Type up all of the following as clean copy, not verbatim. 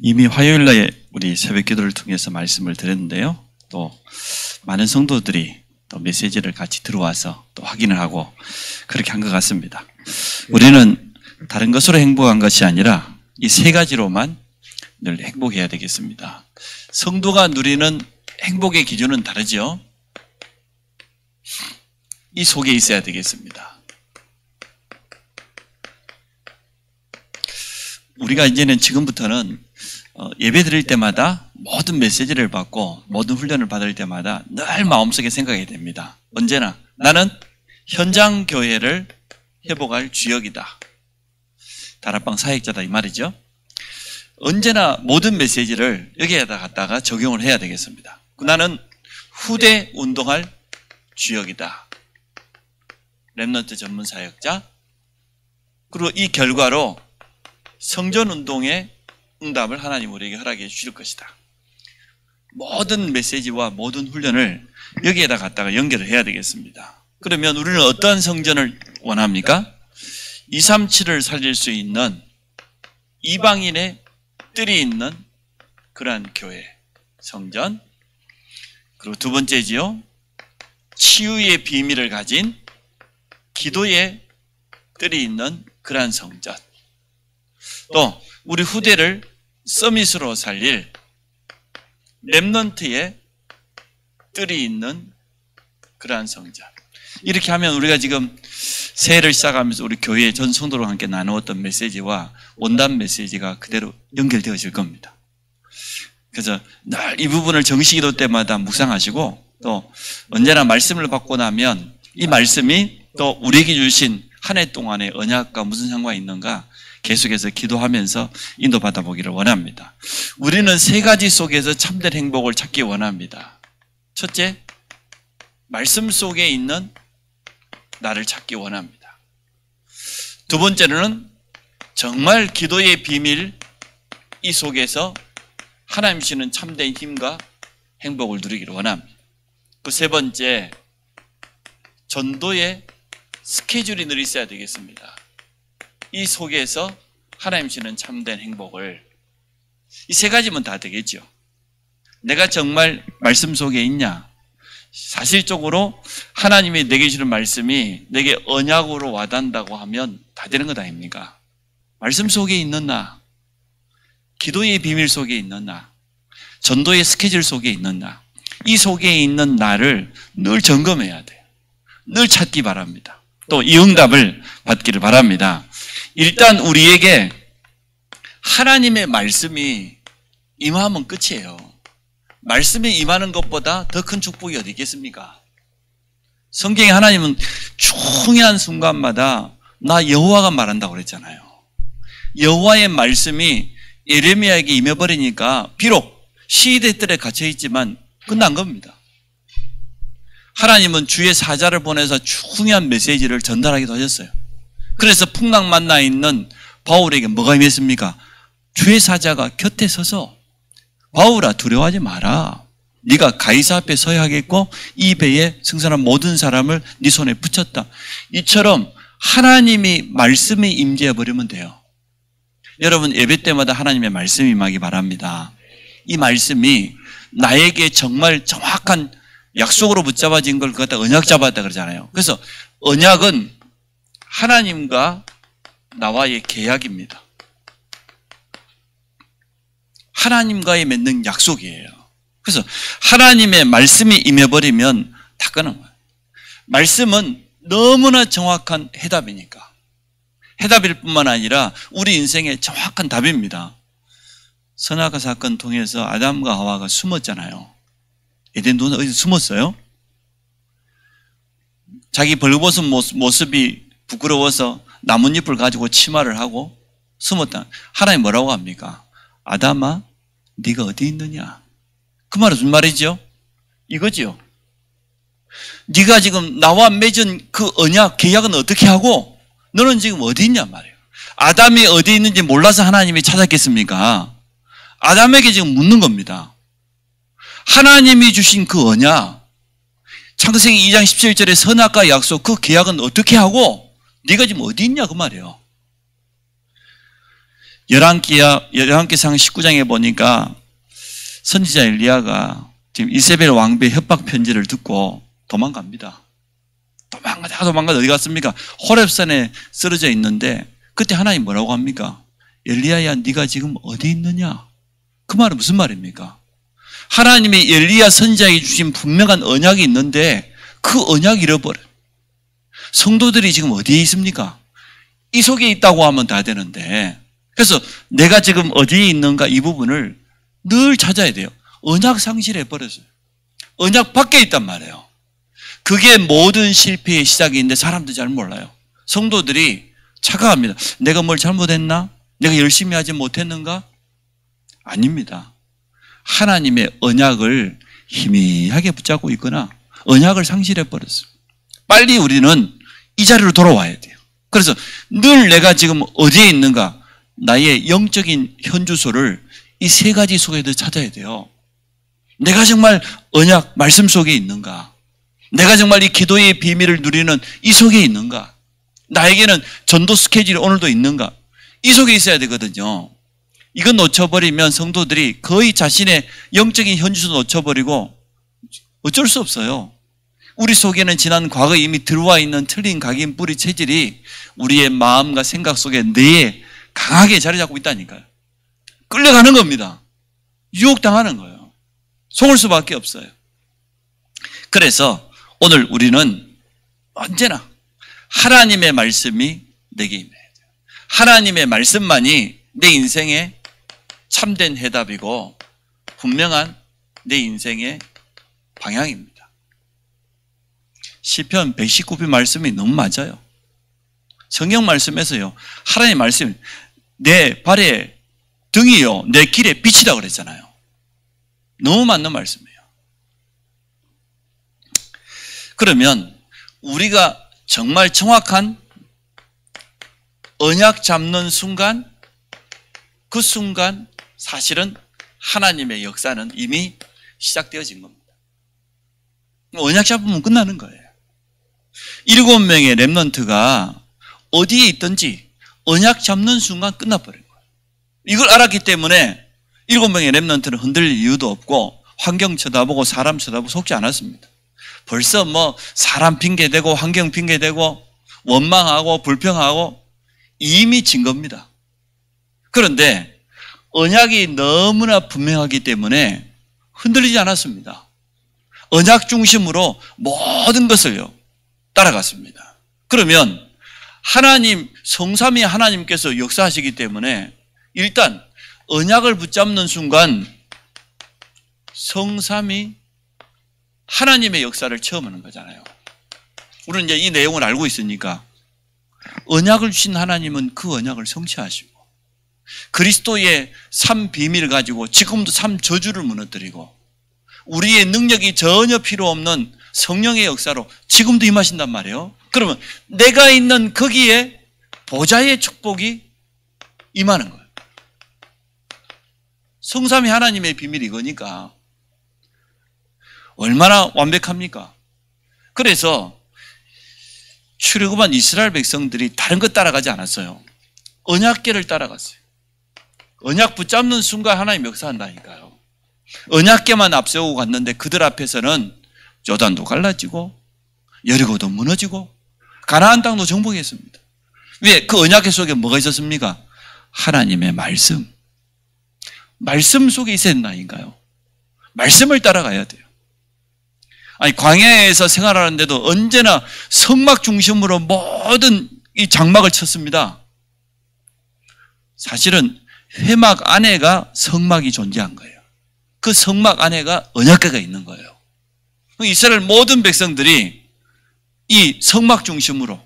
이미 화요일날 우리 새벽 기도를 통해서 말씀을 드렸는데요. 또 많은 성도들이 또 메시지를 같이 들어와서 또 확인을 하고 그렇게 한 것 같습니다. 우리는 다른 것으로 행복한 것이 아니라 이 세 가지로만 늘 행복해야 되겠습니다. 성도가 누리는 행복의 기준은 다르죠. 이 속에 있어야 되겠습니다. 우리가 이제는 지금부터는 예배 드릴 때마다 모든 메시지를 받고 모든 훈련을 받을 때마다 늘 마음속에 생각해야 됩니다. 언제나 나는 현장 교회를 회복할 주역이다. 다락방 사역자다 이 말이죠. 언제나 모든 메시지를 여기에다 갖다가 적용을 해야 되겠습니다. 나는 후대 운동할 주역이다. 렘넌트 전문 사역자. 그리고 이 결과로 성전 운동의 응답을 하나님 우리에게 허락해 주실 것이다. 모든 메시지와 모든 훈련을 여기에다 갖다가 연결을 해야 되겠습니다. 그러면 우리는 어떠한 성전을 원합니까? 237을 살릴 수 있는 이방인의 뜰이 있는 그러한 교회, 성전. 그리고 두 번째지요. 치유의 비밀을 가진 기도의 뜰이 있는 그러한 성전. 또 우리 후대를 서밋으로 살릴 렘넌트의 뜰이 있는 그러한 성전. 이렇게 하면 우리가 지금 새해를 시작하면서 우리 교회의 전 성도로 함께 나누었던 메시지와 원단 메시지가 그대로 연결되어질 겁니다. 그래서 늘 이 부분을 정시기도 때마다 묵상하시고 또 언제나 말씀을 받고 나면 이 말씀이 또 우리에게 주신 한 해 동안의 언약과 무슨 상관이 있는가 계속해서 기도하면서 인도받아 보기를 원합니다. 우리는 세 가지 속에서 참된 행복을 찾기 원합니다. 첫째, 말씀 속에 있는 나를 찾기 원합니다. 두 번째는 정말 기도의 비밀 이 속에서 하나님 주시는 참된 힘과 행복을 누리기를 원합니다. 그 세 번째, 전도의 스케줄이 늘 있어야 되겠습니다. 이 속에서 하나님 주시는 참된 행복을, 이 세 가지면 다 되겠죠. 내가 정말 말씀 속에 있냐? 사실적으로 하나님이 내게 주는 말씀이 내게 언약으로 와닿는다고 하면 다 되는 것 아닙니까? 말씀 속에 있는 나, 기도의 비밀 속에 있는 나, 전도의 스케줄 속에 있는 나, 이 속에 있는 나를 늘 점검해야 돼요. 늘 찾기 바랍니다. 또 이 응답을 받기를 바랍니다. 일단 우리에게 하나님의 말씀이 임하면 끝이에요. 말씀이 임하는 것보다 더 큰 축복이 어디 있겠습니까? 성경에 하나님은 중요한 순간마다 나 여호와가 말한다고 그랬잖아요. 여호와의 말씀이 예레미야에게 임해버리니까 비록 시대 뜰에 갇혀있지만 끝난 겁니다. 하나님은 주의 사자를 보내서 중요한 메시지를 전달하기도 하셨어요. 그래서 풍랑 만나 있는 바울에게 뭐가 임했습니까? 주의 사자가 곁에 서서 바울아 두려워하지 마라. 네가 가이사 앞에 서야 하겠고 이 배에 승선한 모든 사람을 네 손에 붙였다. 이처럼 하나님이 말씀이 임재해 버리면 돼요. 여러분 예배 때마다 하나님의 말씀이 임하기 바랍니다. 이 말씀이 나에게 정말 정확한 약속으로 붙잡아진 걸 갖다 언약 잡았다 그러잖아요. 그래서 언약은 하나님과 나와의 계약입니다. 하나님과의 맺는 약속이에요. 그래서 하나님의 말씀이 임해버리면 다 끊은 거예요. 말씀은 너무나 정확한 해답이니까. 해답일 뿐만 아니라 우리 인생의 정확한 답입니다. 선악과 사건 통해서 아담과 하와가 숨었잖아요. 에덴 동산 어디서 숨었어요? 자기 벌거벗은 모습이 부끄러워서 나뭇잎을 가지고 치마를 하고 숨었다. 하나님 뭐라고 합니까? 아담아 네가 어디 있느냐? 그 말은 무슨 말이죠? 이거지요. 네가 지금 나와 맺은 그 언약 계약은 어떻게 하고 너는 지금 어디 있냐 말이에요. 아담이 어디 있는지 몰라서 하나님이 찾았겠습니까? 아담에게 지금 묻는 겁니다. 하나님이 주신 그 언약, 창세기 2장 17절의 선악과 약속, 그 계약은 어떻게 하고 네가 지금 어디 있냐 그 말이에요. 열왕기상 19장에 보니까 선지자 엘리야가 지금 이세벨 왕비의 협박 편지를 듣고 도망갑니다. 도망가다 어디 갔습니까? 호렙산에 쓰러져 있는데 그때 하나님 뭐라고 합니까? 엘리야야 네가 지금 어디 있느냐? 그 말은 무슨 말입니까? 하나님이 엘리야 선지자에게 주신 분명한 언약이 있는데 그 언약 잃어버려. 성도들이 지금 어디에 있습니까? 이 속에 있다고 하면 다 되는데, 그래서 내가 지금 어디에 있는가 이 부분을 늘 찾아야 돼요. 언약 상실해 버렸어요. 언약 밖에 있단 말이에요. 그게 모든 실패의 시작인데 사람들이 잘 몰라요. 성도들이 착각합니다. 내가 뭘 잘못했나? 내가 열심히 하지 못했는가? 아닙니다. 하나님의 언약을 희미하게 붙잡고 있거나 언약을 상실해 버렸어요. 빨리 우리는 이 자리로 돌아와야 돼요. 그래서 늘 내가 지금 어디에 있는가, 나의 영적인 현주소를 이 세 가지 속에서 찾아야 돼요. 내가 정말 언약, 말씀 속에 있는가? 내가 정말 이 기도의 비밀을 누리는 이 속에 있는가? 나에게는 전도 스케줄이 오늘도 있는가? 이 속에 있어야 되거든요. 이건 놓쳐버리면 성도들이 거의 자신의 영적인 현주소 놓쳐버리고 어쩔 수 없어요. 우리 속에는 지난 과거에 이미 들어와 있는 틀린 각인 뿌리 체질이 우리의 마음과 생각 속에 뇌에 강하게 자리 잡고 있다니까요. 끌려가는 겁니다. 유혹당하는 거예요. 속을 수밖에 없어요. 그래서 오늘 우리는 언제나 하나님의 말씀이 내게 임해야 돼요. 하나님의 말씀만이 내 인생의 참된 해답이고 분명한 내 인생의 방향입니다. 시편 119편 말씀이 너무 맞아요. 성경 말씀에서요, 하나님의 말씀, 내 발의 등이요 내 길의 빛이라고 그랬잖아요. 너무 맞는 말씀이에요. 그러면 우리가 정말 정확한 언약 잡는 순간, 그 순간 사실은 하나님의 역사는 이미 시작되어진 겁니다. 언약 잡으면 끝나는 거예요. 7명의 렘넌트가 어디에 있든지 언약 잡는 순간 끝나버린 거예요. 이걸 알았기 때문에 7명의 렘넌트는 흔들릴 이유도 없고 환경 쳐다보고 사람 쳐다보고 속지 않았습니다. 벌써 뭐 사람 핑계대고 환경 핑계대고 원망하고 불평하고 이미 진 겁니다. 그런데 언약이 너무나 분명하기 때문에 흔들리지 않았습니다. 언약 중심으로 모든 것을요 따라갔습니다. 그러면 하나님, 성삼위 하나님께서 역사하시기 때문에 일단 언약을 붙잡는 순간 성삼위 하나님의 역사를 체험하는 거잖아요. 우리는 이제 이 내용을 알고 있으니까 언약을 주신 하나님은 그 언약을 성취하시고 그리스도의 삶 비밀을 가지고 지금도 삶 저주를 무너뜨리고 우리의 능력이 전혀 필요 없는 성령의 역사로 지금도 임하신단 말이에요. 그러면 내가 있는 거기에 보좌의 축복이 임하는 거예요. 성삼위 하나님의 비밀이 이거니까 얼마나 완벽합니까? 그래서 출애굽한 이스라엘 백성들이 다른 것 따라가지 않았어요. 언약궤를 따라갔어요. 언약 붙잡는 순간 하나님 역사한다니까요. 언약궤만 앞세우고 갔는데 그들 앞에서는 요단도 갈라지고 여리고도 무너지고 가나안 땅도 정복했습니다. 왜? 그 언약궤 속에 뭐가 있었습니까? 하나님의 말씀. 말씀 속에 있어야 된다니까요. 말씀을 따라가야 돼요. 아니, 광야에서 생활하는데도 언제나 성막 중심으로 모든 이 장막을 쳤습니다. 사실은 회막 안에가 성막이 존재한 거예요. 그 성막 안에가 언약궤가 있는 거예요. 이스라엘 모든 백성들이 이 성막 중심으로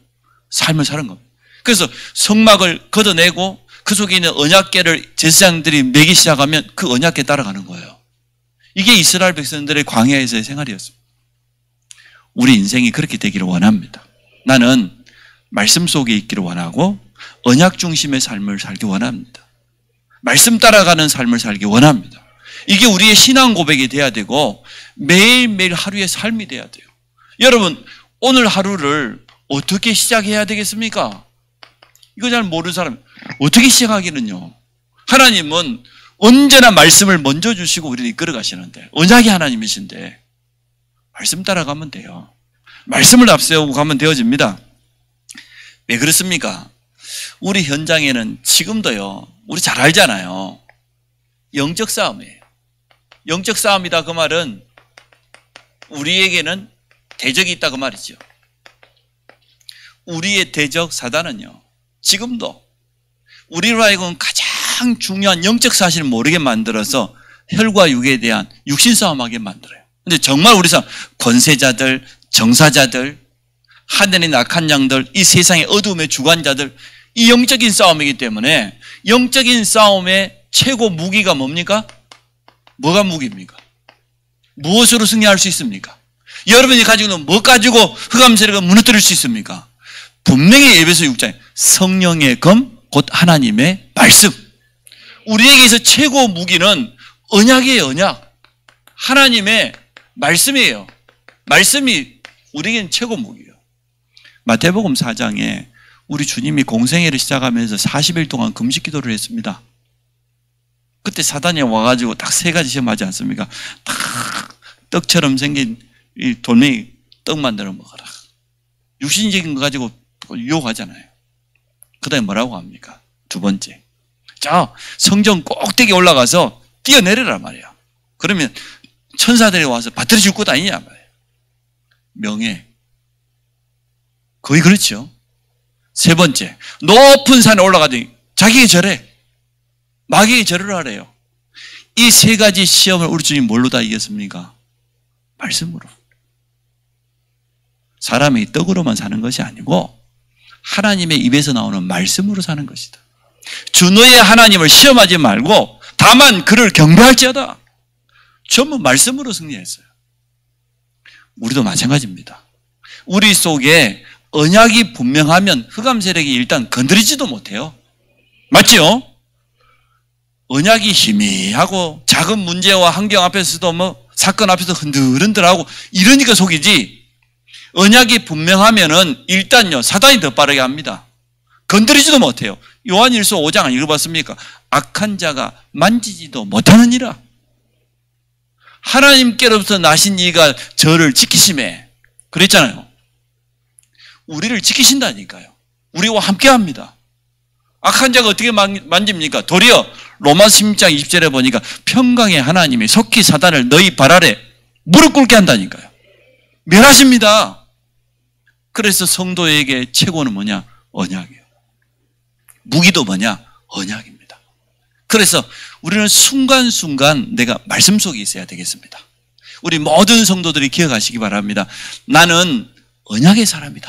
삶을 사는 겁니다. 그래서 성막을 걷어내고 그 속에 있는 언약궤를 제사장들이 매기 시작하면 그 언약궤 따라가는 거예요. 이게 이스라엘 백성들의 광야에서의 생활이었습니다. 우리 인생이 그렇게 되기를 원합니다. 나는 말씀 속에 있기를 원하고 언약 중심의 삶을 살기 원합니다. 말씀 따라가는 삶을 살기 원합니다. 이게 우리의 신앙 고백이 돼야 되고 매일매일 하루의 삶이 돼야 돼요. 여러분, 오늘 하루를 어떻게 시작해야 되겠습니까? 이거 잘 모르는 사람 어떻게 시작하기는요? 하나님은 언제나 말씀을 먼저 주시고 우리를 이끌어 가시는데, 언약의 하나님이신데 말씀 따라가면 돼요. 말씀을 앞세우고 가면 되어집니다. 왜 그렇습니까? 우리 현장에는 지금도요, 우리 잘 알잖아요. 영적 싸움이에요. 영적 싸움이다 그 말은 우리에게는 대적이 있다 그 말이죠. 우리의 대적 사단은요, 지금도 우리로 하여금 가장 중요한 영적 사실을 모르게 만들어서 혈과 육에 대한 육신 싸움하게 만들어요. 근데 정말 우리 사람, 권세자들, 정사자들, 하늘의 악한 양들, 이 세상의 어두움의 주관자들, 이 영적인 싸움이기 때문에 영적인 싸움의 최고 무기가 뭡니까? 뭐가 무기입니까? 무엇으로 승리할 수 있습니까? 여러분이 가지고 있는 뭐 가지고 흑암 세력을 무너뜨릴 수 있습니까? 분명히 에베소 6장에 성령의 검, 곧 하나님의 말씀. 우리에게서 최고 무기는 언약이에요, 언약. 하나님의 말씀이에요. 말씀이 우리에게는 최고 무기예요. 마태복음 4장에 우리 주님이 공생애를 시작하면서 40일 동안 금식 기도를 했습니다. 그때 사단이 와가지고 딱 3가지 시험하지 않습니까? 딱 떡처럼 생긴 이 돌멩이 떡 만들어 먹어라. 육신적인 거 가지고 유혹하잖아요. 그 다음에 뭐라고 합니까? 2번째. 자, 성전 꼭대기 올라가서 뛰어내려라 말이야. 그러면 천사들이 와서 받들어 줄 것 아니냐 말이야. 명예. 거의 그렇죠. 3번째. 높은 산에 올라가더니 자기에게 절해. 마귀에게 절을 하래요. 이 3가지 시험을 우리 주님 뭘로 다 이겼습니까? 말씀으로. 사람이 떡으로만 사는 것이 아니고 하나님의 입에서 나오는 말씀으로 사는 것이다. 주 너의 하나님을 시험하지 말고 다만 그를 경배할지어다. 전부 말씀으로 승리했어요. 우리도 마찬가지입니다. 우리 속에 언약이 분명하면 흑암 세력이 일단 건드리지도 못해요. 맞지요? 언약이 희미하고 작은 문제와 환경 앞에서도 뭐 사건 앞에서 흔들흔들하고 이러니까 속이지, 언약이 분명하면은 일단요, 사단이 더 빠르게 합니다. 건드리지도 못해요. 요한일서 5장 안 읽어봤습니까? 악한 자가 만지지도 못하느니라. 하나님께로부터 나신 이가 저를 지키심에, 그랬잖아요. 우리를 지키신다니까요. 우리와 함께 합니다. 악한 자가 어떻게 만집니까? 도리어 로마서 16장 20절에 보니까 평강의 하나님이 속히 사단을 너희 발 아래 무릎 꿇게 한다니까요. 멸하십니다. 그래서 성도에게 최고는 뭐냐? 언약이에요. 무기도 뭐냐? 언약입니다. 그래서 우리는 순간순간 내가 말씀 속에 있어야 되겠습니다. 우리 모든 성도들이 기억하시기 바랍니다. 나는 언약의 사람이다.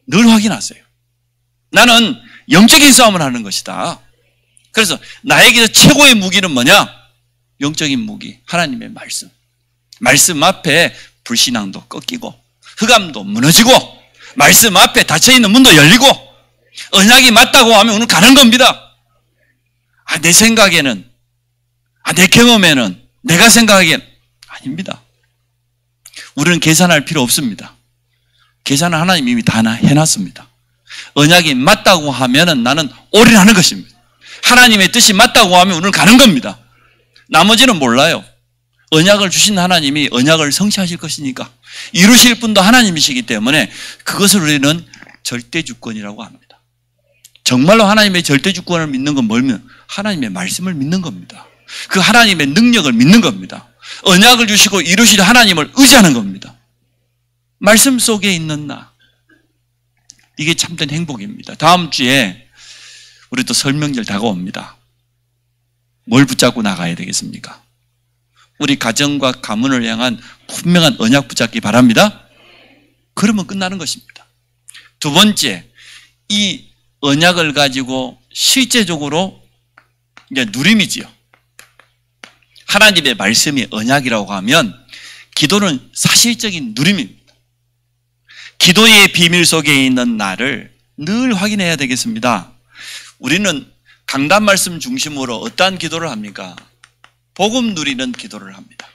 늘 확인하세요. 나는 영적인 싸움을 하는 것이다. 그래서 나에게서 최고의 무기는 뭐냐? 영적인 무기, 하나님의 말씀. 말씀 앞에 불신앙도 꺾이고 흑암도 무너지고 말씀 앞에 닫혀있는 문도 열리고 언약이 맞다고 하면 오늘 가는 겁니다. 내 생각에는, 내 경험에는, 내가 생각하기엔 아닙니다. 우리는 계산할 필요 없습니다. 계산은 하나님이 이미 다 해놨습니다. 언약이 맞다고 하면은 나는 올인하는 것입니다. 하나님의 뜻이 맞다고 하면 우리는 가는 겁니다. 나머지는 몰라요. 언약을 주신 하나님이 언약을 성취하실 것이니까 이루실 분도 하나님이시기 때문에 그것을 우리는 절대주권이라고 합니다. 정말로 하나님의 절대주권을 믿는 건 뭘면 하나님의 말씀을 믿는 겁니다. 그 하나님의 능력을 믿는 겁니다. 언약을 주시고 이루실 하나님을 의지하는 겁니다. 말씀 속에 있는 나, 이게 참된 행복입니다. 다음 주에 우리 또 설명절 다가옵니다. 뭘 붙잡고 나가야 되겠습니까? 우리 가정과 가문을 향한 분명한 언약 붙잡기 바랍니다. 그러면 끝나는 것입니다. 2번째, 이 언약을 가지고 실제적으로 이제 누림이지요. 하나님의 말씀이 언약이라고 하면 기도는 사실적인 누림입니다. 기도의 비밀 속에 있는 나를 늘 확인해야 되겠습니다. 우리는 강단 말씀 중심으로 어떠한 기도를 합니까? 복음 누리는 기도를 합니다.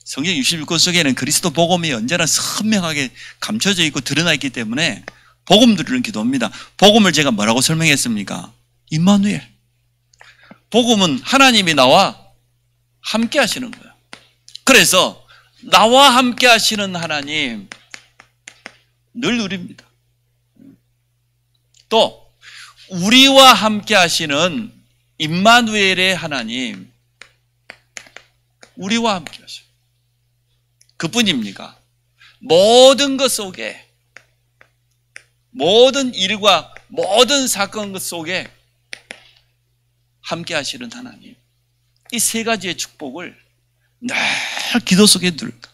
성경 66권 속에는 그리스도 복음이 언제나 선명하게 감춰져 있고 드러나 있기 때문에 복음 누리는 기도입니다. 복음을 제가 뭐라고 설명했습니까? 임마누엘. 복음은 하나님이 나와 함께 하시는 거예요. 그래서 나와 함께 하시는 하나님 늘 누립니다. 또 우리와 함께 하시는 임마누엘의 하나님, 우리와 함께 하시는 그뿐입니까? 모든 것 속에, 모든 일과 모든 사건 속에 함께 하시는 하나님, 이 세 가지의 축복을 늘 기도 속에 누릴까?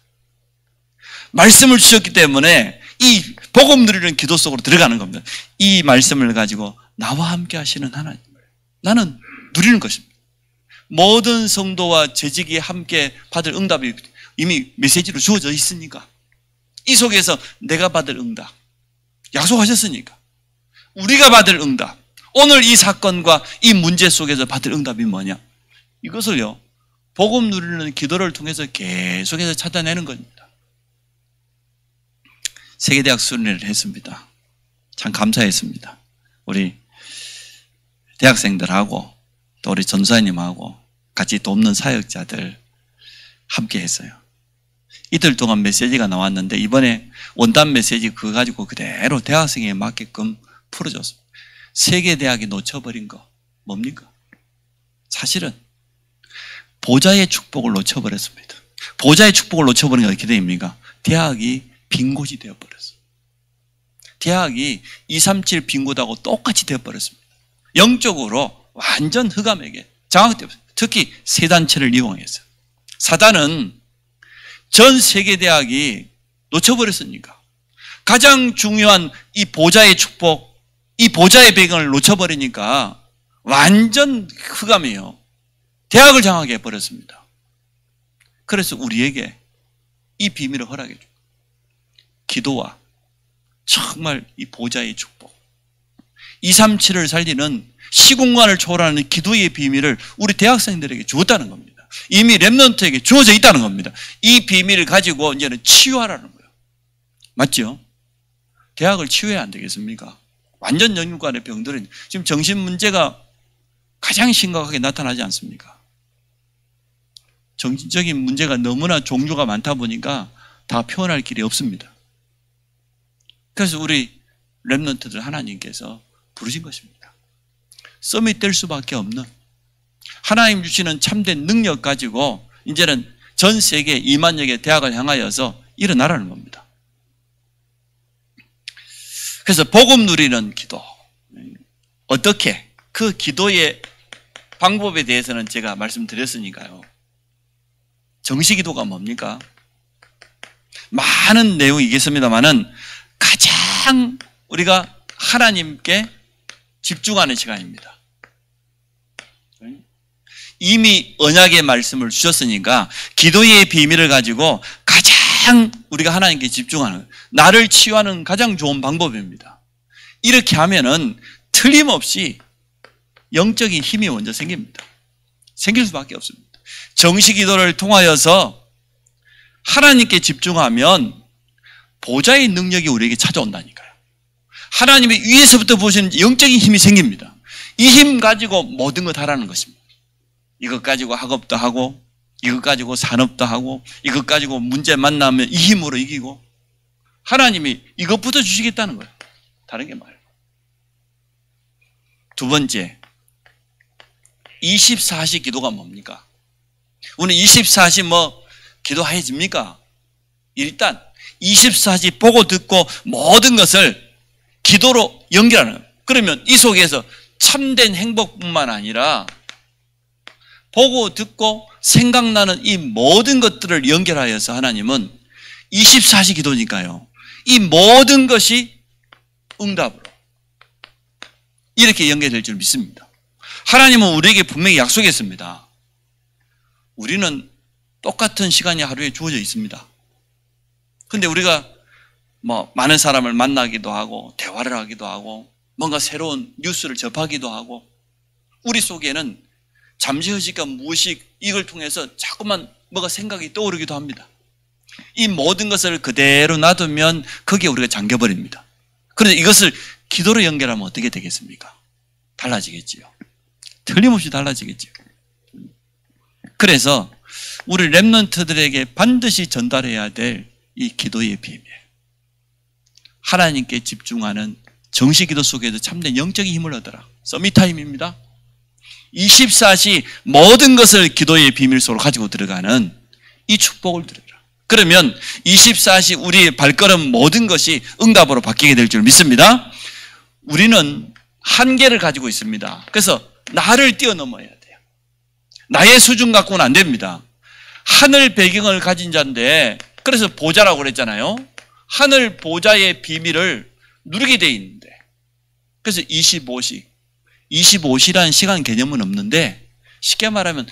말씀을 주셨기 때문에 이 복음 누리는 기도 속으로 들어가는 겁니다. 이 말씀을 가지고 나와 함께 하시는 하나님을 나는 누리는 것입니다. 모든 성도와 재직이 함께 받을 응답이 이미 메시지로 주어져 있으니까, 이 속에서 내가 받을 응답 약속하셨으니까, 우리가 받을 응답, 오늘 이 사건과 이 문제 속에서 받을 응답이 뭐냐, 이것을요 복음 누리는 기도를 통해서 계속해서 찾아내는 겁니다. 세계대학 수련회를 했습니다. 참 감사했습니다. 우리 대학생들하고 또 우리 전사님하고 같이 돕는 사역자들 함께 했어요. 이틀 동안 메시지가 나왔는데 이번에 원단 메시지 그거 가지고 그대로 대학생에 맞게끔 풀어줬습니다. 세계대학이 놓쳐버린 거 뭡니까? 사실은 보좌의 축복을 놓쳐버렸습니다. 보좌의 축복을 놓쳐버린 게 어떻게 됩니까? 대학이 빈 곳이 되어버렸어요. 대학이 237 빈 곳하고 똑같이 되어버렸습니다. 영적으로 완전 흑암에게 장악되었어요. 특히 세 단체를 이용해서. 사단은 전 세계 대학이 놓쳐버렸으니까 가장 중요한 이 보좌의 축복, 이 보좌의 배경을 놓쳐버리니까 완전 흑암이에요. 대학을 장악해 버렸습니다. 그래서 우리에게 이 비밀을 허락해 줍니다. 기도와 정말 이 보좌의 축복, 237을 살리는 시공간을 초월하는 기도의 비밀을 우리 대학생들에게 주었다는 겁니다. 이미 렘넌트에게 주어져 있다는 겁니다. 이 비밀을 가지고 이제는 치유하라는 거예요. 맞죠? 대학을 치유해야 안 되겠습니까? 완전 영육간의 병들은 지금 정신 문제가 가장 심각하게 나타나지 않습니까? 정신적인 문제가 너무나 종류가 많다 보니까 다 표현할 길이 없습니다. 그래서 우리 렘넌트들 하나님께서 부르신 것입니다. 썸이 될 수밖에 없는 하나님 주시는 참된 능력 가지고 이제는 전 세계 2만여 개 대학을 향하여서 일어나라는 겁니다. 그래서 복음 누리는 기도, 어떻게 그 기도의 방법에 대해서는 제가 말씀드렸으니까요. 정시기도가 뭡니까? 많은 내용이 있겠습니다만은 가장 우리가 하나님께 집중하는 시간입니다. 이미 언약의 말씀을 주셨으니까 기도의 비밀을 가지고 가장 우리가 하나님께 집중하는, 나를 치유하는 가장 좋은 방법입니다. 이렇게 하면은 틀림없이 영적인 힘이 먼저 생깁니다. 생길 수밖에 없습니다. 정시기도를 통하여서 하나님께 집중하면 보좌의 능력이 우리에게 찾아온다니까요. 하나님의 위에서부터 보시는 영적인 힘이 생깁니다. 이 힘 가지고 모든 것 하라는 것입니다. 이것 가지고 학업도 하고, 이것 가지고 산업도 하고, 이것 가지고 문제 만나면 이 힘으로 이기고, 하나님이 이것부터 주시겠다는 거예요. 다른 게 말고. 두 번째, 24시 기도가 뭡니까? 오늘 24시 기도해집니까? 일단 24시 보고 듣고 모든 것을 기도로 연결하는 거예요. 그러면 이 속에서 참된 행복뿐만 아니라 보고 듣고 생각나는 이 모든 것들을 연결하여서 하나님은 24시 기도니까요, 이 모든 것이 응답으로 이렇게 연결될 줄 믿습니다. 하나님은 우리에게 분명히 약속했습니다. 우리는 똑같은 시간이 하루에 주어져 있습니다. 근데 우리가 많은 사람을 만나기도 하고 대화를 하기도 하고 뭔가 새로운 뉴스를 접하기도 하고, 우리 속에는 잠시의식과 무의식 이걸 통해서 자꾸만 뭐가 생각이 떠오르기도 합니다. 이 모든 것을 그대로 놔두면 거기에 우리가 잠겨버립니다. 그런데 이것을 기도로 연결하면 어떻게 되겠습니까? 달라지겠지요. 틀림없이 달라지겠지요. 그래서 우리 렘넌트들에게 반드시 전달해야 될 이 기도의 비밀. 하나님께 집중하는 정시기도 속에서 참된 영적인 힘을 얻어라. 서밋타임입니다. 24시 모든 것을 기도의 비밀 속으로 가지고 들어가는 이 축복을 드려라. 그러면 24시 우리의 발걸음 모든 것이 응답으로 바뀌게 될 줄 믿습니다. 우리는 한계를 가지고 있습니다. 그래서 나를 뛰어넘어야 돼요. 나의 수준 갖고는 안 됩니다. 하늘 배경을 가진 자인데, 그래서 보좌라고 그랬잖아요. 하늘 보좌의 비밀을 누리게 돼 있는데, 그래서 25시라는 시간 개념은 없는데, 쉽게 말하면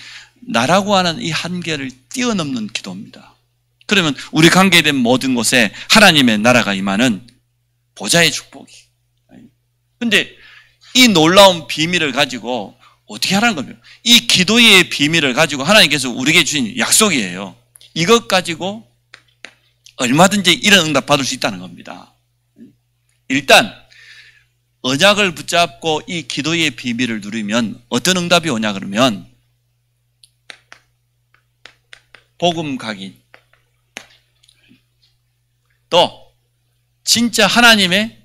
나라고 하는 이 한계를 뛰어넘는 기도입니다. 그러면 우리 관계된 모든 곳에 하나님의 나라가 임하는 보좌의 축복이. 근데 이 놀라운 비밀을 가지고 어떻게 하라는 겁니까? 이 기도의 비밀을 가지고 하나님께서 우리에게 주신 약속이에요. 이것 가지고 얼마든지 이런 응답 받을 수 있다는 겁니다. 일단 언약을 붙잡고 이 기도의 비밀을 누리면 어떤 응답이 오냐 그러면 복음 각인, 또 진짜 하나님의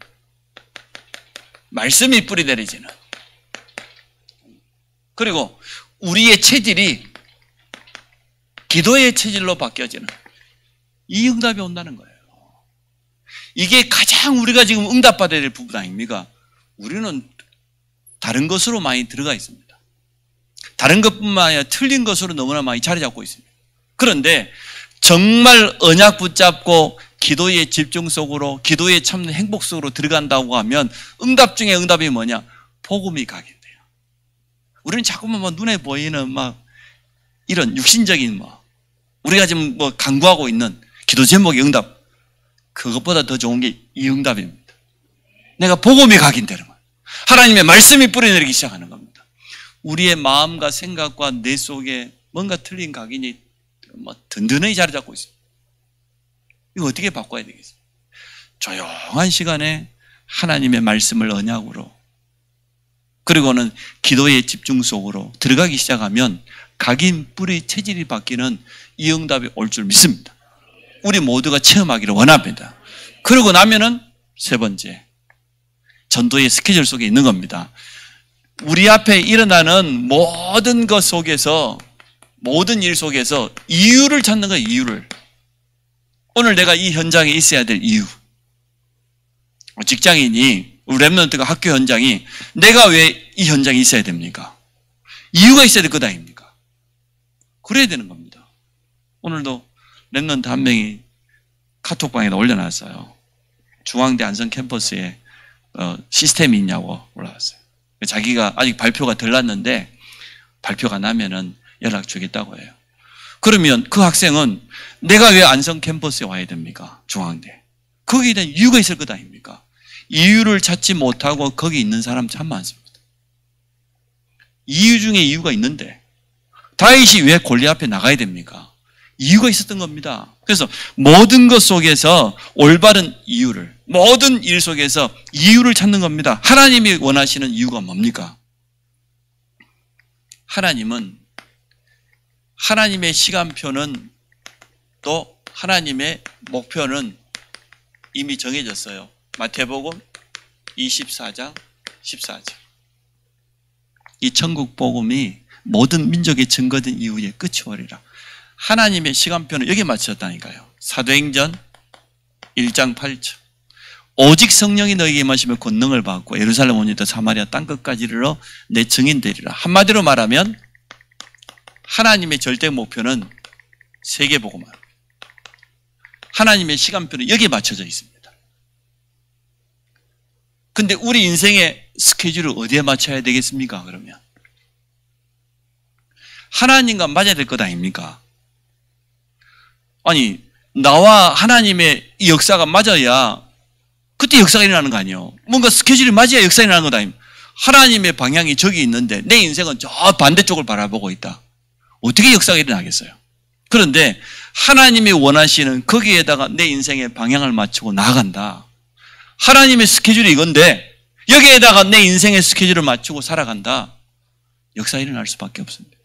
말씀이 뿌리 내리지는, 그리고 우리의 체질이 기도의 체질로 바뀌어지는 이 응답이 온다는 거예요. 이게 가장 우리가 지금 응답받아야 될 부분 아닙니까? 우리는 다른 것으로 많이 들어가 있습니다. 다른 것뿐만 아니라 틀린 것으로 너무나 많이 자리 잡고 있습니다. 그런데 정말 언약 붙잡고 기도의 집중 속으로, 기도의 참는 행복 속으로 들어간다고 하면 응답 중에 응답이 뭐냐? 복음이 각인돼요. 우리는 자꾸만 눈에 보이는 이런 육신적인 우리가 지금 강구하고 있는 기도 제목의 응답, 그것보다 더 좋은 게 이 응답입니다. 내가 복음이 각인되는 거예요. 하나님의 말씀이 뿌리내리기 시작하는 겁니다. 우리의 마음과 생각과 내 속에 뭔가 틀린 각인이 든든히 자리 잡고 있습니다. 이거 어떻게 바꿔야 되겠어요? 조용한 시간에 하나님의 말씀을 언약으로, 그리고는 기도의 집중 속으로 들어가기 시작하면 각인 뿌리 체질이 바뀌는 이 응답이 올 줄 믿습니다. 우리 모두가 체험하기를 원합니다. 그러고 나면은 세 번째, 전도의 스케줄 속에 있는 겁니다. 우리 앞에 일어나는 모든 것 속에서, 모든 일 속에서 이유를 찾는 거예요. 이유를. 오늘 내가 이 현장에 있어야 될 이유. 직장인이, 우리 렘넌트가 학교 현장이 내가 왜 이 현장에 있어야 됩니까? 이유가 있어야 될 것 아닙니까? 그래야 되는 겁니다. 오늘도 렘넌트 한 명이 카톡방에다 올려놨어요. 중앙대 안성 캠퍼스에 시스템이 있냐고 올라왔어요. 자기가 아직 발표가 덜 났는데 발표가 나면은 연락 주겠다고 해요. 그러면 그 학생은 내가 왜 안성 캠퍼스에 와야 됩니까? 중앙대. 거기에 대한 이유가 있을 것 아닙니까? 이유를 찾지 못하고 거기 있는 사람 참 많습니다. 이유 중에 이유가 있는데 다윗이 왜 골리앗 앞에 나가야 됩니까? 이유가 있었던 겁니다. 그래서 모든 것 속에서 올바른 이유를, 모든 일 속에서 이유를 찾는 겁니다. 하나님이 원하시는 이유가 뭡니까? 하나님은, 하나님의 시간표는, 또 하나님의 목표는 이미 정해졌어요. 마태복음 24장 14절. 이 천국 복음이 모든 민족에 증거된 이후에 끝이 오리라. 하나님의 시간표는 여기에 맞췄다니까요. 사도행전 1장 8절. 오직 성령이 너희에게 임하시면 권능을 받고 예루살렘 온 유다 사마리아 땅끝까지 이르러 내 증인 되리라. 한마디로 말하면 하나님의 절대 목표는 세계 복음화. 하나님의 시간표는 여기에 맞춰져 있습니다. 근데 우리 인생의 스케줄을 어디에 맞춰야 되겠습니까? 그러면 하나님과 맞아야 될 것 아닙니까? 아니, 나와 하나님의 이 역사가 맞아야 그때 역사가 일어나는 거 아니에요. 뭔가 스케줄이 맞아야 역사가 일어나는 것 아닙니까? 하나님의 방향이 저기 있는데 내 인생은 저 반대쪽을 바라보고 있다. 어떻게 역사가 일어나겠어요? 그런데 하나님이 원하시는 거기에다가 내 인생의 방향을 맞추고 나아간다. 하나님의 스케줄이 이건데 여기에다가 내 인생의 스케줄을 맞추고 살아간다. 역사 일어날 수밖에 없습니다.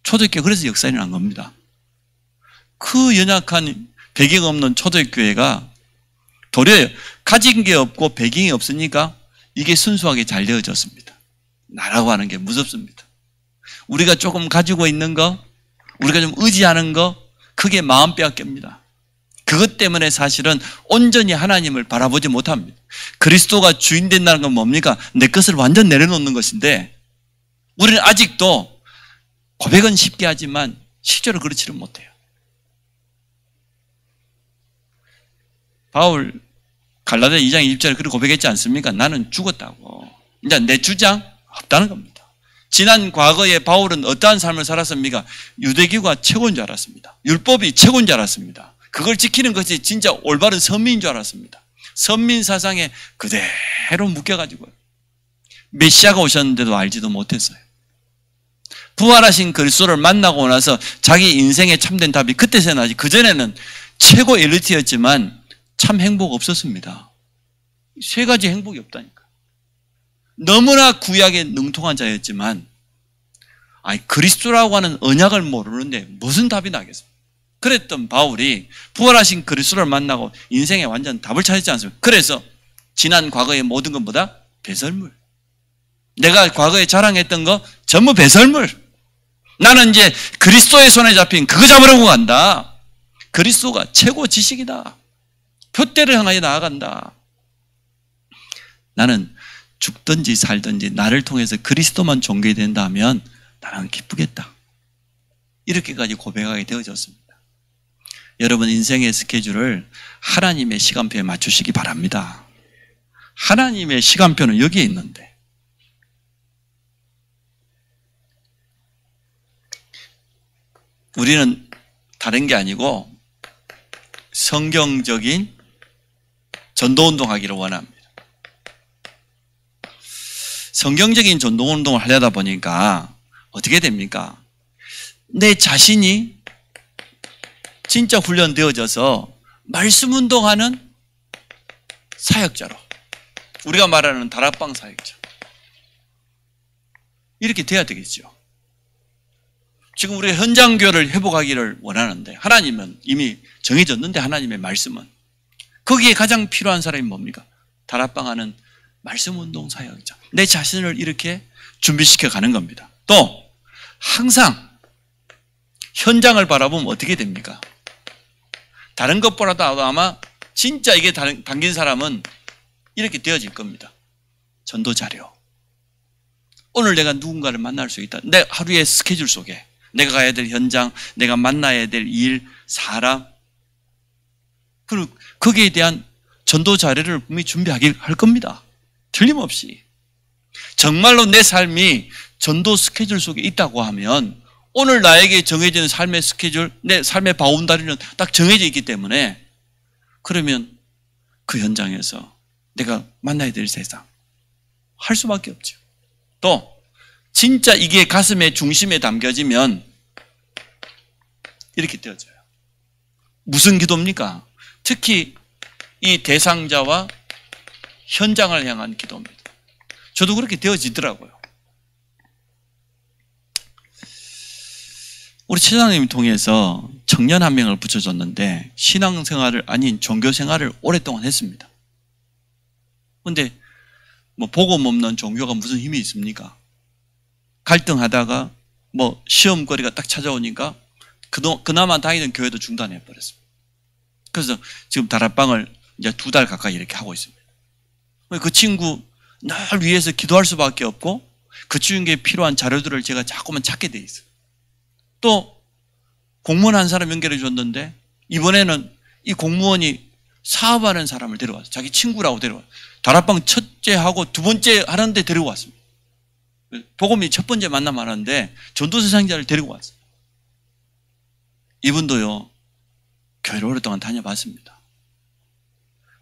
초대교회 그래서 역사 일어난 겁니다. 그 연약한 배경 없는 초대교회가 도리어 가진 게 없고 배경이 없으니까 이게 순수하게 잘 되어졌습니다. 나라고 하는 게 무섭습니다. 우리가 조금 가지고 있는 거, 우리가 좀 의지하는 거, 그게 마음 빼앗깁니다. 그것 때문에 사실은 온전히 하나님을 바라보지 못합니다. 그리스도가 주인 된다는 건 뭡니까? 내 것을 완전 내려놓는 것인데 우리는 아직도 고백은 쉽게 하지만 실제로 그렇지를 못해요. 바울 갈라디아 2장 20절에 그렇게 고백했지 않습니까? 나는 죽었다고. 이제 내 주장 없다는 겁니다. 지난 과거에 바울은 어떠한 삶을 살았습니까? 유대교가 최고인 줄 알았습니다. 율법이 최고인 줄 알았습니다. 그걸 지키는 것이 진짜 올바른 선민인 줄 알았습니다. 선민 사상에 그대로 묶여가지고 메시아가 오셨는데도 알지도 못했어요. 부활하신 그리스도를 만나고 나서 자기 인생의 참된 답이 그때서야 나지. 그전에는 최고 엘리트였지만 참 행복 없었습니다. 세 가지 행복이 없다니까. 너무나 구약에 능통한 자였지만 그리스도라고 하는 언약을 모르는데 무슨 답이 나겠습니까? 그랬던 바울이 부활하신 그리스도를 만나고 인생에 완전 답을 찾았지 않습니까? 그래서 지난 과거의 모든 것보다 배설물. 내가 과거에 자랑했던 거 전부 배설물. 나는 이제 그리스도의 손에 잡힌 그거 잡으려고 간다. 그리스도가 최고 지식이다. 표대를 향하여 나아간다. 나는 죽든지 살든지 나를 통해서 그리스도만 존귀된다 하면 나는 기쁘겠다. 이렇게까지 고백하게 되어졌습니다. 여러분 인생의 스케줄을 하나님의 시간표에 맞추시기 바랍니다. 하나님의 시간표는 여기에 있는데 우리는 다른 게 아니고 성경적인 전도운동하기를 원합니다. 성경적인 전도운동을 하려다 보니까 어떻게 됩니까? 내 자신이 진짜 훈련되어져서 말씀운동하는 사역자로, 우리가 말하는 다락방 사역자, 이렇게 돼야 되겠죠. 지금 우리가 현장교회를 회복하기를 원하는데 하나님은 이미 정해졌는데 하나님의 말씀은 거기에 가장 필요한 사람이 뭡니까? 다락방하는 말씀운동 사역자. 내 자신을 이렇게 준비시켜 가는 겁니다. 또 항상 현장을 바라보면 어떻게 됩니까? 다른 것보다도 아마 진짜 이게 담긴 사람은 이렇게 되어질 겁니다. 전도 자료. 오늘 내가 누군가를 만날 수 있다. 내 하루의 스케줄 속에 내가 가야 될 현장, 내가 만나야 될 일, 사람, 그리고 거기에 대한 전도 자료를 분명히 준비하길 할 겁니다. 틀림없이. 정말로 내 삶이 전도 스케줄 속에 있다고 하면 오늘 나에게 정해지는 삶의 스케줄, 내 삶의 바운다리는 딱 정해져 있기 때문에 그러면 그 현장에서 내가 만나야 될 세상 할 수밖에 없죠. 또 진짜 이게 가슴의 중심에 담겨지면 이렇게 되어져요. 무슨 기도입니까? 특히 이 대상자와 현장을 향한 기도입니다. 저도 그렇게 되어지더라고요. 우리 최장님을 통해서 청년 한 명을 붙여줬는데 신앙생활을 아닌 종교생활을 오랫동안 했습니다. 그런데 뭐 복음 없는 종교가 무슨 힘이 있습니까? 갈등하다가 뭐 시험거리가 딱 찾아오니까 그나마 다니던 교회도 중단해 버렸습니다. 그래서 지금 다락방을 이제 2달 가까이 이렇게 하고 있습니다. 그 친구 늘 위해서 기도할 수밖에 없고 그 친구에게 필요한 자료들을 제가 자꾸만 찾게 돼 있어요. 또 공무원 한 사람 연결해 줬는데 이번에는 이 공무원이 사업하는 사람을 데려왔어요. 자기 친구라고 데려왔어요. 다락방 첫째하고 2번째 하는데 데리고 왔습니다. 복음이 첫 번째 만남 하는데 전도사상자를 데리고 왔어요. 이분도요 교회를 오랫동안 다녀봤습니다.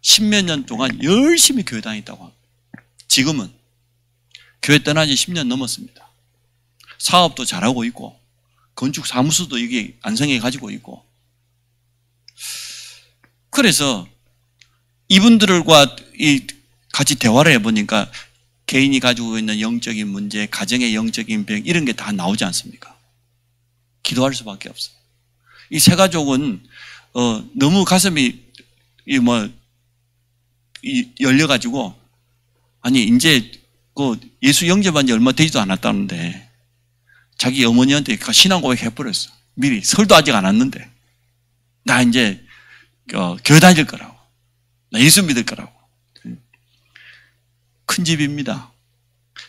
10몇 년 동안 열심히 교회 다녔다고 합니다. 지금은 교회 떠난 지 10년 넘었습니다. 사업도 잘하고 있고 건축 사무소도 이게 안성에 가지고 있고, 그래서 이분들과 같이 대화를 해보니까 개인이 가지고 있는 영적인 문제, 가정의 영적인 병 이런 게 다 나오지 않습니까? 기도할 수밖에 없어요. 이 세 가족은 너무 가슴이 열려가지고 아니 이제 그 예수 영접한 지 얼마 되지도 않았다는데 자기 어머니한테 신앙 고백 해버렸어. 미리 설도 아직 안 왔는데 나 이제 교회 다닐 거라고, 나 예수 믿을 거라고. 큰 집입니다.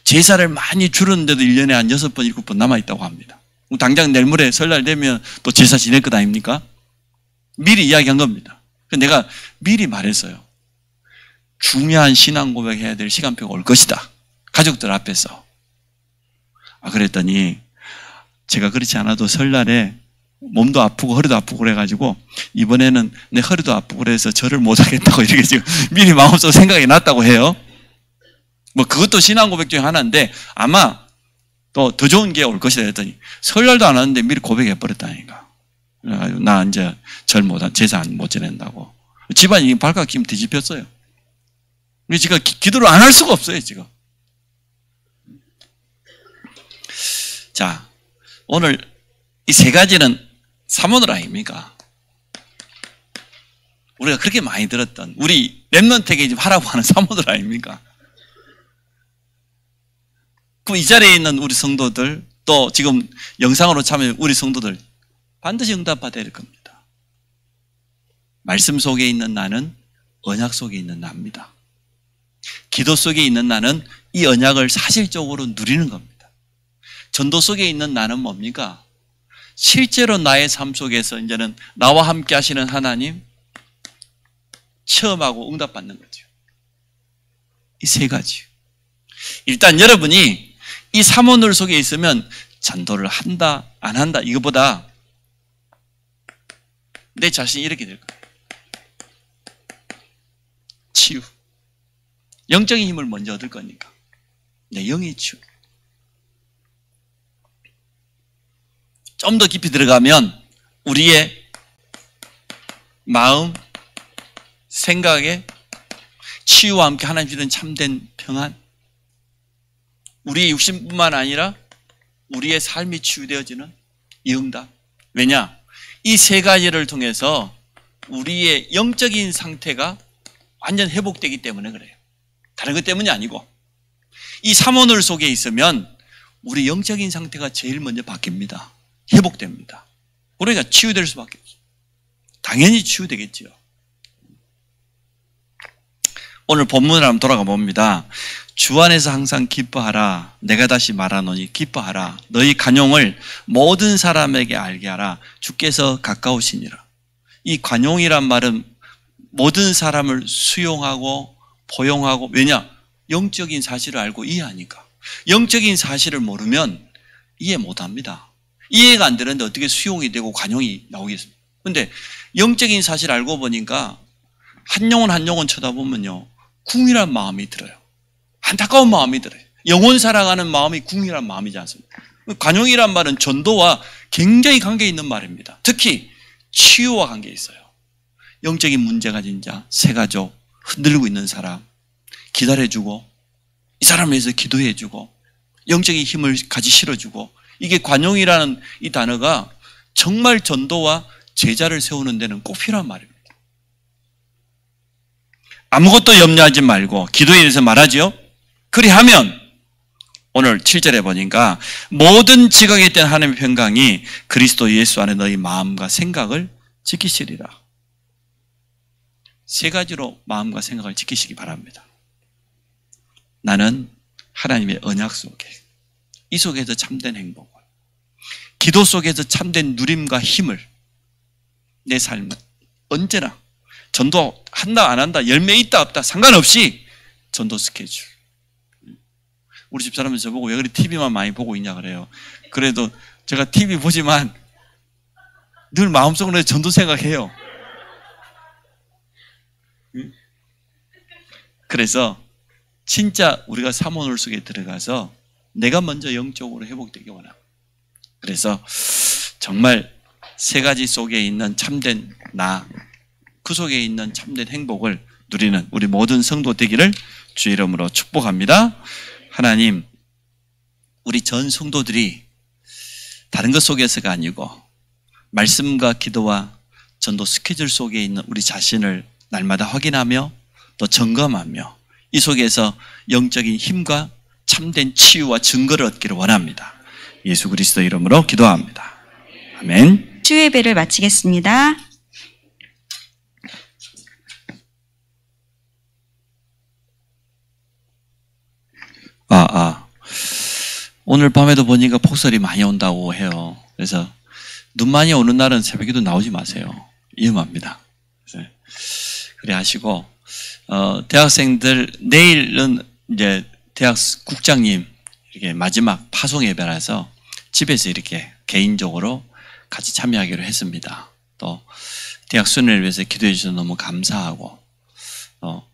제사를 많이 줄었는데도 1년에 한 6번, 7번 남아있다고 합니다. 당장 내일 모레 설날 되면 또 제사 지낼 것 아닙니까? 미리 이야기한 겁니다. 내가 미리 말했어요. 중요한 신앙 고백해야 될 시간표가 올 것이다. 가족들 앞에서. 그랬더니 제가 그렇지 않아도 설날에 몸도 아프고 허리도 아프고 그래가지고 이번에는 내 허리도 아프고 그래서 절을 못하겠다고 이렇게 지금 미리 마음속으로 생각이 났다고 해요. 그것도 신앙 고백 중에 하나인데 아마 또 더 좋은 게 올 것이다 했더니 설날도 안 왔는데 미리 고백해버렸다니까. 그래가지고 나 이제 제사 못 지낸다고. 집안이 발칵 끼면 뒤집혔어요. 지금 기도를 안 할 수가 없어요, 지금. 자, 오늘 이 세 가지는 사모들 아닙니까? 우리가 그렇게 많이 들었던 우리 렘넌트에게 지금 하라고 하는 사모들 아닙니까? 그럼 이 자리에 있는 우리 성도들 또 지금 영상으로 참여한 우리 성도들 반드시 응답받아야 될 겁니다. 말씀 속에 있는 나는 언약 속에 있는 나입니다. 기도 속에 있는 나는 이 언약을 사실적으로 누리는 겁니다. 전도 속에 있는 나는 뭡니까? 실제로 나의 삶 속에서 이제는 나와 함께 하시는 하나님 체험하고 응답받는 거죠. 이 세 가지. 일단 여러분이 이 사모늘 속에 있으면 전도를 한다 안 한다 이거보다 내 자신이 이렇게 될 거예요. 치유. 영적인 힘을 먼저 얻을 거니까 내 영이 치유. 좀 더 깊이 들어가면 우리의 마음, 생각에 치유와 함께 하나님 주는 참된 평안, 우리의 육신뿐만 아니라 우리의 삶이 치유되어지는 이 응답. 왜냐? 이 세 가지를 통해서 우리의 영적인 상태가 완전 회복되기 때문에 그래요. 다른 것 때문이 아니고 이 삼원을 속에 있으면 우리 영적인 상태가 제일 먼저 바뀝니다. 회복됩니다. 우리가 치유될 수밖에 없어요. 당연히 치유되겠지요. 오늘 본문을 한번 돌아가 봅니다. 주 안에서 항상 기뻐하라. 내가 다시 말하노니 기뻐하라. 너희 간용을 모든 사람에게 알게 하라. 주께서 가까우시니라. 이 관용이란 말은 모든 사람을 수용하고 포용하고, 왜냐? 영적인 사실을 알고 이해하니까. 영적인 사실을 모르면 이해 못합니다. 이해가 안 되는데 어떻게 수용이 되고 관용이 나오겠습니까? 근데 영적인 사실을 알고 보니까 한 영혼 한 영혼 쳐다보면요, 궁이란 마음이 들어요. 안타까운 마음이 들어요. 영혼 사랑하는 마음이 궁이란 마음이지 않습니까? 관용이란 말은 전도와 굉장히 관계 있는 말입니다. 특히 치유와 관계 있어요. 영적인 문제가 진짜 세 가족 흔들고 있는 사람 기다려주고, 이 사람을 위해서 기도해주고, 영적인 힘을 같이 실어주고, 이게 관용이라는 이 단어가 정말 전도와 제자를 세우는 데는 꼭 필요한 말입니다. 아무것도 염려하지 말고 기도에 대해서 말하죠. 그리하면 오늘 7절에 보니까 모든 지각에 대한 하나님의 평강이 그리스도 예수 안에 너희 마음과 생각을 지키시리라. 세 가지로 마음과 생각을 지키시기 바랍니다. 나는 하나님의 언약 속에, 이 속에서 참된 행복을, 기도 속에서 참된 누림과 힘을, 내 삶은 언제나 전도 한다 안 한다, 열매 있다 없다 상관없이 전도 스케줄. 우리 집사람은 저보고 왜 그리 TV만 많이 보고 있냐 그래요. 그래도 제가 TV 보지만 늘 마음속으로 전도 생각해요. 그래서 진짜 우리가 사모놀 속에 들어가서 내가 먼저 영적으로 회복되기 원합니다. 그래서 정말 세 가지 속에 있는 참된 나, 그 속에 있는 참된 행복을 누리는 우리 모든 성도 되기를 주 이름으로 축복합니다. 하나님, 우리 전 성도들이 다른 것 속에서가 아니고 말씀과 기도와 전도 스케줄 속에 있는 우리 자신을 날마다 확인하며 또 점검하며 이 속에서 영적인 힘과 참된 치유와 증거를 얻기를 원합니다. 예수 그리스도 이름으로 기도합니다. 아멘. 주의 예배를 마치겠습니다. 오늘 밤에도 보니까 폭설이 많이 온다고 해요. 그래서 눈 많이 오는 날은 새벽에도 나오지 마세요. 위험합니다. 그래 하시고, 대학생들, 내일은 이제 대학 국장님 이렇게 마지막 파송 예배라서 집에서 이렇게 개인적으로 같이 참여하기로 했습니다. 또 대학 순회를 위해서 기도해 주셔서 너무 감사하고,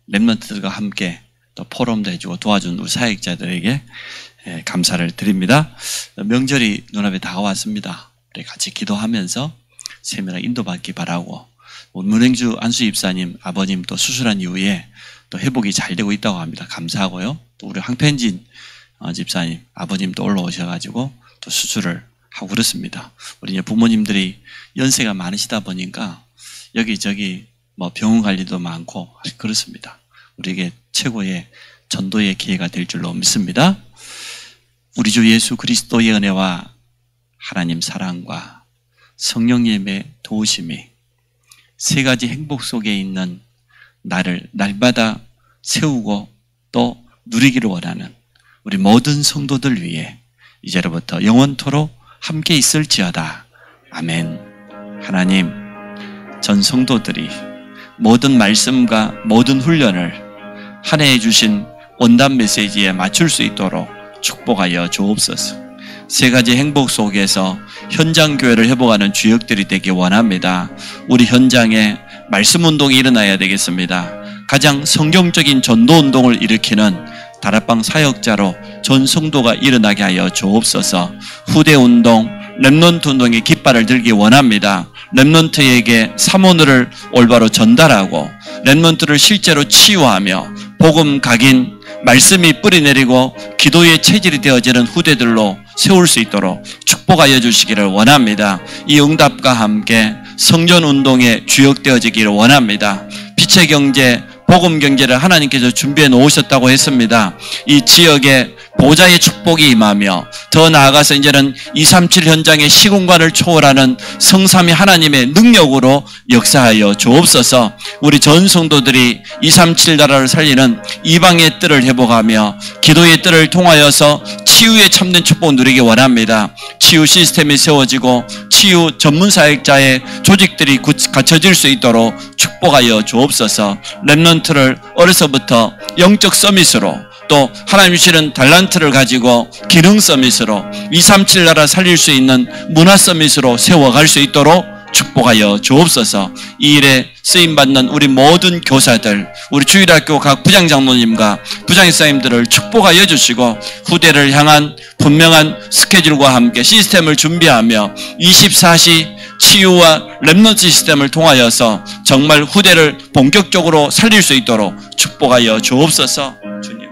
랩런트들과 함께 또 포럼도 해주고 도와준 우리 사역자들에게 감사를 드립니다. 명절이 눈앞에 다가왔습니다. 우리 같이 기도하면서 세미나 인도받기 바라고, 문행주 안수 집사님 아버님 또 수술한 이후에 또 회복이 잘 되고 있다고 합니다. 감사하고요. 또 우리 황펜진 집사님 아버님도 올라오셔가지고 또 수술을 하고 그렇습니다. 우리 부모님들이 연세가 많으시다 보니까 여기저기 뭐 병원 관리도 많고 그렇습니다. 우리에게 최고의 전도의 기회가 될 줄로 믿습니다. 우리 주 예수 그리스도의 은혜와 하나님 사랑과 성령님의 도우심이 세 가지 행복 속에 있는 나를 날마다 세우고 또 누리기를 원하는 우리 모든 성도들 위해 이제로부터 영원토록 함께 있을지어다. 아멘. 하나님, 전 성도들이 모든 말씀과 모든 훈련을 한 해에 주신 원단 메시지에 맞출 수 있도록 축복하여 주옵소서. 세 가지 행복 속에서 현장 교회를 회복하는 주역들이 되기 원합니다. 우리 현장에 말씀 운동이 일어나야 되겠습니다. 가장 성경적인 전도 운동을 일으키는 다락방 사역자로 전 성도가 일어나게 하여 주옵소서. 후대 운동, 렘넌트 운동의 깃발을 들기 원합니다. 렘넌트에게 사모늘을 올바로 전달하고 렘넌트를 실제로 치유하며 복음 각인 말씀이 뿌리내리고 기도의 체질이 되어지는 후대들로 세울 수 있도록 축복하여 주시기를 원합니다. 이 응답과 함께 성전운동에 주역되어지기를 원합니다. 빛의 경제, 복음 경제를 하나님께서 준비해 놓으셨다고 했습니다. 이 지역에 보좌의 축복이 임하며 더 나아가서 이제는 237 현장의 시공간을 초월하는 성삼위 하나님의 능력으로 역사하여 주옵소서. 우리 전 성도들이 237 나라를 살리는 이방의 뜰을 회복하며 기도의 뜰을 통하여서 치유에 참된 축복을 누리기 원합니다. 치유 시스템이 세워지고 치유 전문 사역자의 조직들이 갖춰질 수 있도록 축복하여 주옵소서. 렘넌트를 어려서부터 영적 서밋으로 또 하나님 주시는 달란트를 가지고 기능 서밋으로 237 나라 살릴 수 있는 문화 서밋으로 세워갈 수 있도록 축복하여 주옵소서. 이 일에 쓰임받는 우리 모든 교사들, 우리 주일학교 각 부장장로님과 부장집사님들을 축복하여 주시고 후대를 향한 분명한 스케줄과 함께 시스템을 준비하며 24시 치유와 렘넌트 시스템을 통하여서 정말 후대를 본격적으로 살릴 수 있도록 축복하여 주옵소서. 주님.